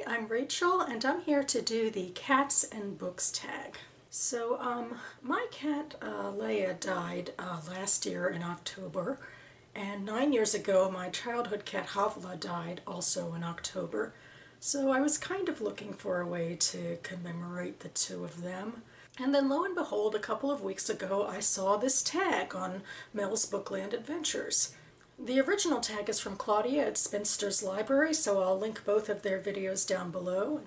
I'm Rachel and I'm here to do the cats and books tag. So my cat Leia died last year in October, and 9 years ago my childhood cat Havla died also in October. So I was kind of looking for a way to commemorate the two of them. And then lo and behold, a couple of weeks ago I saw this tag on Mel's Bookland Adventures. The original tag is from Claudia at Spinster's Library, so I'll link both of their videos down below.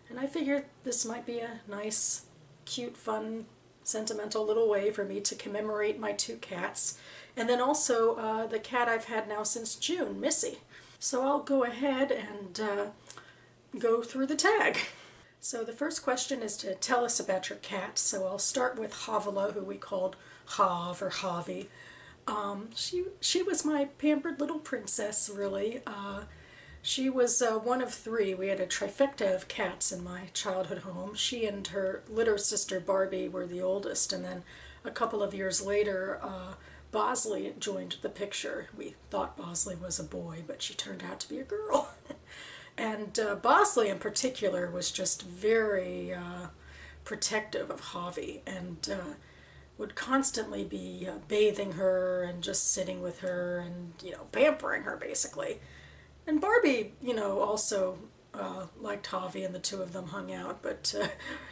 And I figured this might be a nice, cute, fun, sentimental little way for me to commemorate my two cats. And then also the cat I've had now since June, Missy. So I'll go ahead and go through the tag. So the first question is to tell us about your cat. So I'll start with Havila, who we called Hav or Javi. She was my pampered little princess, really. She was one of three. We had a trifecta of cats in my childhood home. She and her litter sister Barbie were the oldest, and then a couple of years later Bosley joined the picture. We thought Bosley was a boy, but she turned out to be a girl. And Bosley in particular was just very protective of Javi, and would constantly be bathing her and just sitting with her and, pampering her basically. And Barbie, also liked Javi, and the two of them hung out, but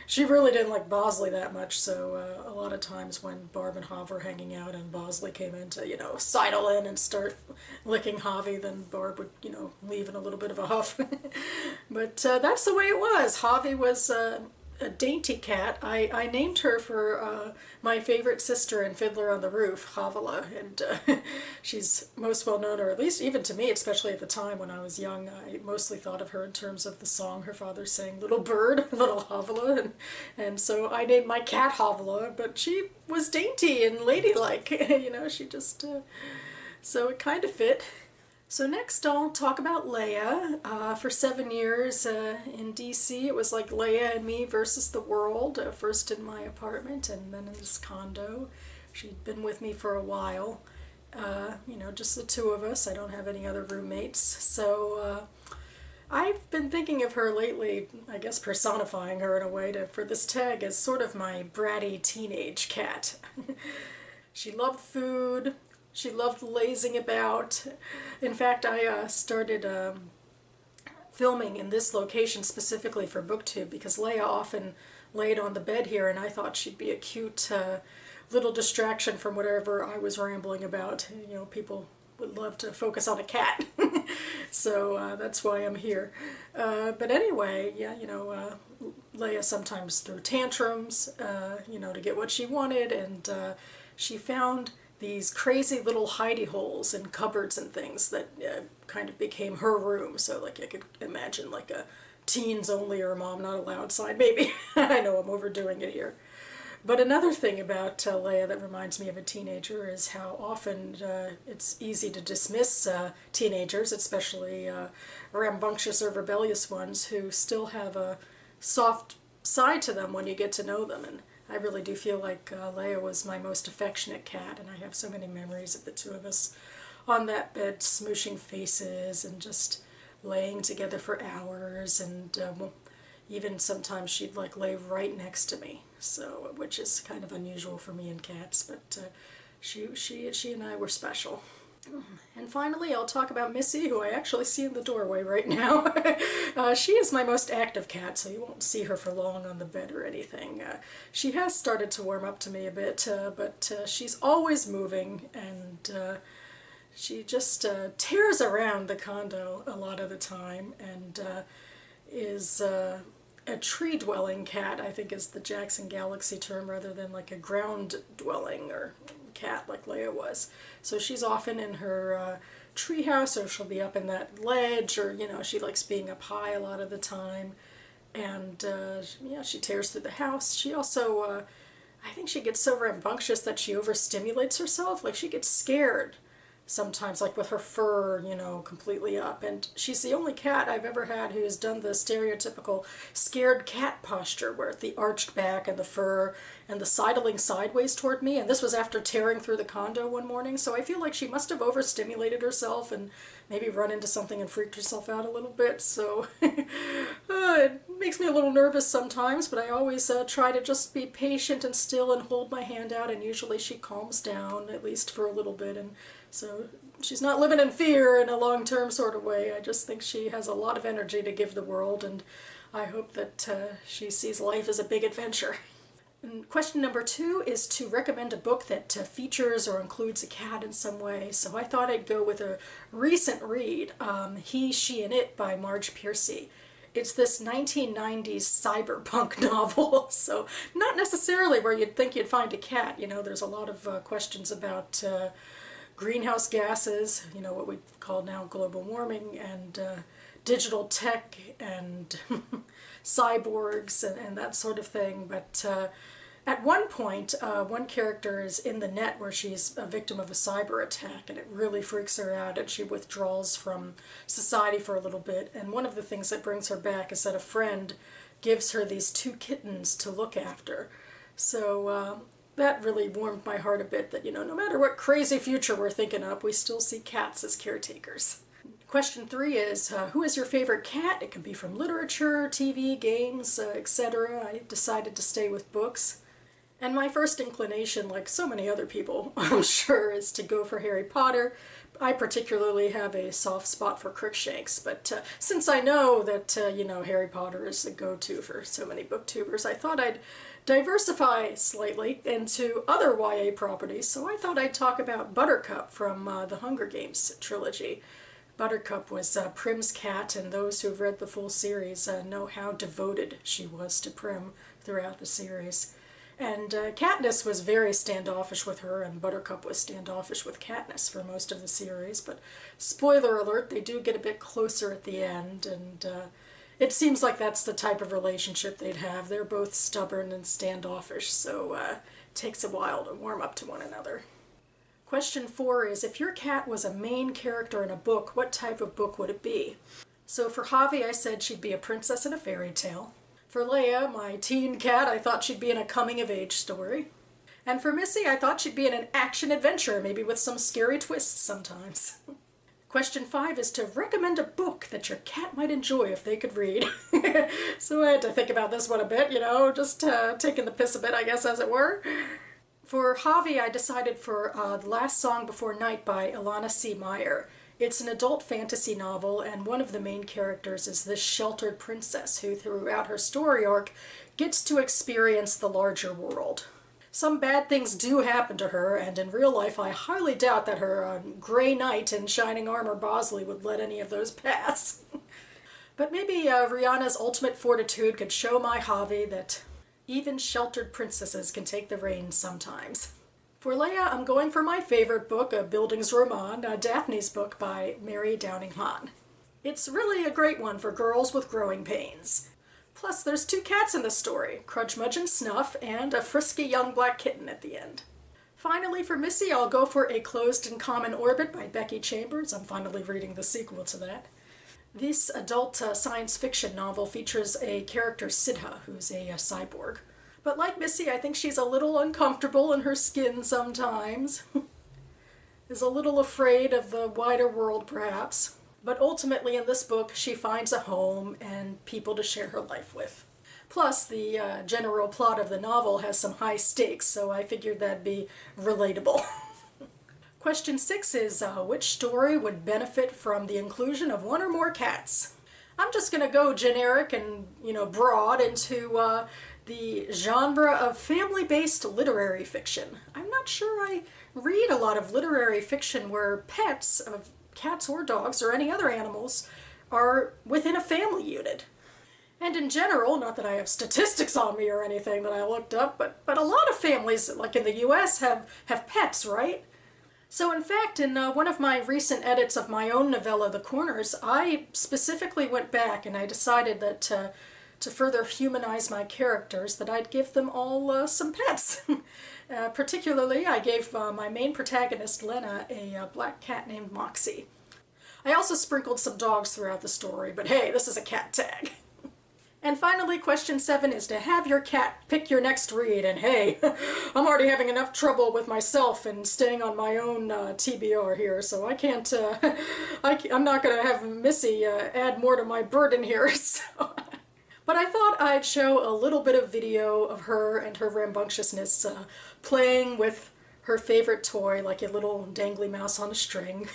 she really didn't like Bosley that much, so a lot of times when Barb and Jav were hanging out and Bosley came in to, sidle in and start licking Javi, then Barb would, leave in a little bit of a huff. But that's the way it was. Javi was a dainty cat. I named her for my favorite sister in Fiddler on the Roof, Havila, and she's most well known, or at least even to me, especially at the time when I was young, I mostly thought of her in terms of the song her father sang, Little Bird, Little Havila, and so I named my cat Havila, but she was dainty and ladylike, she just, so it kind of fit. So next I'll talk about Leia. For 7 years in DC, it was like Leia and me versus the world, first in my apartment and then in this condo. She'd been with me for a while, just the two of us. I don't have any other roommates. So I've been thinking of her lately, I guess personifying her in a way for this tag as sort of my bratty teenage cat. She loved food. She loved lazing about. In fact, I started filming in this location specifically for BookTube because Leia often laid on the bed here, and I thought she'd be a cute little distraction from whatever I was rambling about. People would love to focus on a cat. So that's why I'm here. But anyway, yeah, Leia sometimes threw tantrums, to get what she wanted, and she found these crazy little hidey holes in cupboards and things that kind of became her room. So like I could imagine like a teens only or mom not allowed side, maybe. I know I'm overdoing it here. But another thing about Leia that reminds me of a teenager is how often it's easy to dismiss teenagers, especially rambunctious or rebellious ones, who still have a soft side to them when you get to know them. And I really do feel like Leia was my most affectionate cat, and I have so many memories of the two of us on that bed smooshing faces and just laying together for hours, and even sometimes she'd like lay right next to me, so which is kind of unusual for me and cats, but she and I were special. And finally, I'll talk about Missy, who I actually see in the doorway right now. She is my most active cat, so you won't see her for long on the bed or anything. She has started to warm up to me a bit, but she's always moving, and she just tears around the condo a lot of the time, and is a tree-dwelling cat, I think is the Jackson Galaxy term, rather than like a ground-dwelling or cat like Leia was. So she's often in her treehouse, or she'll be up in that ledge, or she likes being up high a lot of the time. And yeah, she tears through the house. She also, I think she gets so rambunctious that she overstimulates herself. Like she gets scared sometimes, like with her fur, you know, completely up. And she's the only cat I've ever had who's done the stereotypical scared cat posture, where the arched back and the fur and the sidling sideways toward me. And this was after tearing through the condo one morning, so I feel like she must have overstimulated herself and maybe run into something and freaked herself out a little bit. So it makes me a little nervous sometimes, but I always try to just be patient and still and hold my hand out, and usually she calms down, at least for a little bit. And so she's not living in fear in a long-term sort of way. I just think she has a lot of energy to give the world, and I hope that she sees life as a big adventure. And question number 2 is to recommend a book that features or includes a cat in some way. So I thought I'd go with a recent read, He, She, and It by Marge Piercy. It's this 1990s cyberpunk novel, so not necessarily where you'd think you'd find a cat. You know, there's a lot of questions about greenhouse gases, you know, what we call now global warming, and digital tech, and cyborgs, and that sort of thing. But at one point, one character is in the net where she's a victim of a cyber attack, and it really freaks her out, and she withdraws from society for a little bit. And one of the things that brings her back is that a friend gives her these 2 kittens to look after. So that really warmed my heart a bit, that, you know, no matter what crazy future we're thinking up, we still see cats as caretakers. Question 3 is, who is your favorite cat? It can be from literature, TV, games, etc. I decided to stay with books. And my first inclination, like so many other people, I'm sure, is to go for Harry Potter. I particularly have a soft spot for Crookshanks, but since I know that, you know, Harry Potter is the go-to for so many booktubers, I thought I'd diversify slightly into other YA properties, so I thought I'd talk about Buttercup from the Hunger Games trilogy. Buttercup was Prim's cat, and those who have read the full series know how devoted she was to Prim throughout the series. And Katniss was very standoffish with her, and Buttercup was standoffish with Katniss for most of the series, but spoiler alert, they do get a bit closer at the end, and it seems like that's the type of relationship they'd have. They're both stubborn and standoffish, so it takes a while to warm up to one another. Question 4 is, if your cat was a main character in a book, what type of book would it be? So for Javi, I said she'd be a princess in a fairy tale. For Leia, my teen cat, I thought she'd be in a coming-of-age story. And for Missy, I thought she'd be in an action-adventure, maybe with some scary twists sometimes. Question 5 is to recommend a book that your cat might enjoy if they could read. So I had to think about this one a bit, you know, just taking the piss a bit, I guess, as it were. For Javi, I decided for The Last Song Before Night by Ilana C. Meyer. It's an adult fantasy novel, and one of the main characters is this sheltered princess who, throughout her story arc, gets to experience the larger world. Some bad things do happen to her, and in real life I highly doubt that her gray knight in shining armor Bosley would let any of those pass. But maybe Rihanna's ultimate fortitude could show my Javi that even sheltered princesses can take the reins sometimes. For Leia, I'm going for my favorite book, Bildungsroman, Daphne's book by Mary Downing Hahn. It's really a great one for girls with growing pains. Plus, there's 2 cats in the story, Crudgmudge and Snuff, and a frisky young black kitten at the end. Finally, for Missy, I'll go for A Closed and Common Orbit by Becky Chambers. I'm finally reading the sequel to that. This adult science fiction novel features a character, Sidha, who's a cyborg. But like Missy, I think she's a little uncomfortable in her skin sometimes. Is a little afraid of the wider world, perhaps. But ultimately in this book, she finds a home and people to share her life with. Plus, the general plot of the novel has some high stakes, so I figured that'd be relatable. Question 6 is, which story would benefit from the inclusion of 1 or more cats? I'm just going to go generic and, you know, broad into the genre of family-based literary fiction. I'm not sure I read a lot of literary fiction where pets of cats or dogs or any other animals are within a family unit. And in general, not that I have statistics on me or anything that I looked up, but a lot of families, like in the US, have pets, right? So in fact, in one of my recent edits of my own novella, The Corners, I specifically went back and I decided that to further humanize my characters, that I'd give them all some pets. Particularly, I gave my main protagonist, Lena, a black cat named Moxie. I also sprinkled some dogs throughout the story, but hey, this is a cat tag. And finally, question 7 is to have your cat pick your next read. And hey, I'm already having enough trouble with myself and staying on my own TBR here, so I can't, I'm not going to have Missy add more to my burden here. So. But I thought I'd show a little bit of video of her and her rambunctiousness playing with her favorite toy, like a little dangly mouse on a string.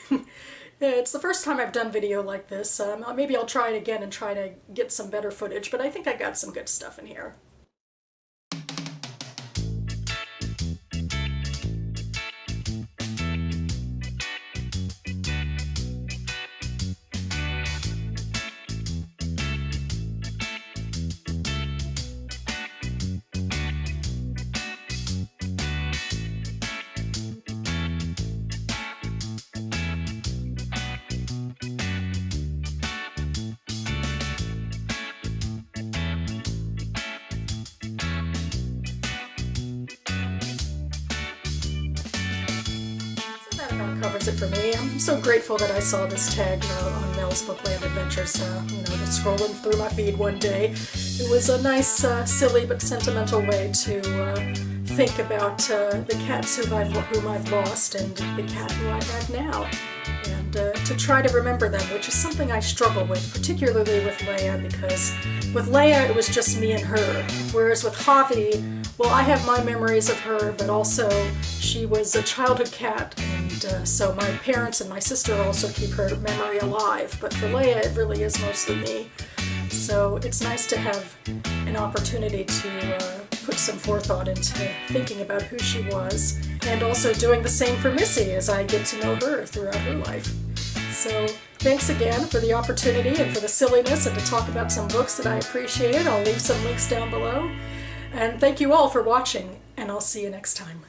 It's the first time I've done video like this. Maybe I'll try it again and try to get some better footage, but I think I got some good stuff in here. Covers it for me. I'm so grateful that I saw this tag on Mel's Bookland Adventures, just scrolling through my feed one day. It was a nice, silly but sentimental way to think about the cats whom I've lost and the cat who I have now. And to try to remember them, which is something I struggle with, particularly with Leia, because with Leia it was just me and her, whereas with Javi, well, I have my memories of her, but also she was a childhood cat, and so my parents and my sister also keep her memory alive, but for Leia it really is mostly me. So it's nice to have an opportunity to put some forethought into thinking about who she was, and also doing the same for Missy as I get to know her throughout her life. So thanks again for the opportunity and for the silliness and to talk about some books that I appreciated. I'll leave some links down below. And thank you all for watching, and I'll see you next time.